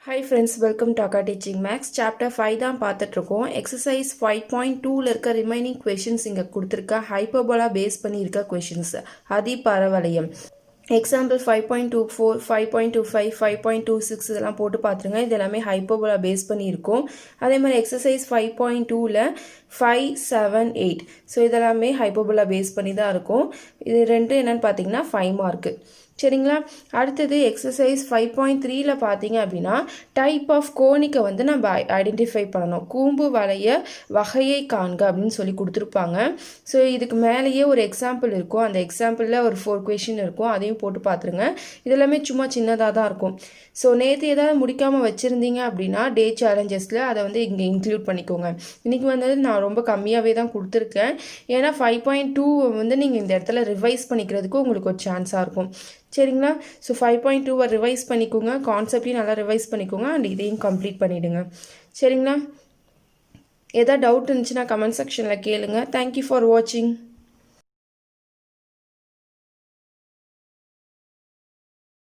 Hi friends, welcome to Akka Teaching Max. Chapter 5 தான் பார்த்துட்ருக்கோம். Exercise 5.2ல இருக்க ரிமைனிங் questions இங்கே கொடுத்துருக்க ஹைப்பர்போலா பேஸ் பண்ணி இருக்க questions. அதிபரவளையம் எக்ஸாம்பிள் 5.24, 5.25, 5.26 இதெல்லாம் போட்டு பார்த்துருங்க. இது எல்லாமே ஹைப்பர்போலா பேஸ் பண்ணி இருக்கும். அதே மாதிரி எக்ஸசைஸ் 5.2ல 5, 7, 8 ஸோ இதெல்லாமே ஹைப்பர்போலா பேஸ் பண்ணி தான் இருக்கும். இது ரெண்டு என்னென்னு பார்த்தீங்கன்னா 5 மார்க்கு. சரிங்களா, அடுத்தது எக்ஸசைஸ் 5.3ல பார்த்தீங்க அப்படின்னா டைப் ஆஃப் கோனிக்கை வந்து நம்ம ஐடென்டிஃபை பண்ணணும். கூம்பு வளைய வகையை காண்க அப்படின்னு சொல்லி கொடுத்துருப்பாங்க. ஸோ இதுக்கு மேலேயே ஒரு எக்ஸாம்பிள் இருக்கும். அந்த எக்ஸாம்பிளில் ஒரு 4 கொஷின் இருக்கும். அதையும் போட்டு பார்த்துருங்க. இதெல்லாமே சும்மா சின்னதாக தான் இருக்கும். ஸோ நேற்று ஏதாவது முடிக்காமல் வச்சுருந்தீங்க அப்படின்னா டே சேலஞ்சஸில் அதை வந்து இங்கே இன்க்ளூட் பண்ணிக்கோங்க. இன்றைக்கி வந்தது நான் ரொம்ப கம்மியாகவே தான் கொடுத்துருக்கேன். ஏன்னா 5.2 வந்து நீங்கள் இந்த இடத்துல ரிவைஸ் பண்ணிக்கிறதுக்கு உங்களுக்கு ஒரு சான்ஸாக இருக்கும். சரிங்களா, ஸோ 5.2 ரிவைஸ் பண்ணிக்கோங்க, கான்செப்டையும் நல்லா ரிவைஸ் பண்ணிக்கோங்க அண்ட் இதையும் கம்ப்ளீட் பண்ணிவிடுங்க. சரிங்களா, எதாவது டவுட் இருந்துச்சுன்னா கமெண்ட் செக்ஷனில் கேளுங்க. தேங்க்யூ ஃபார் வாட்சிங்.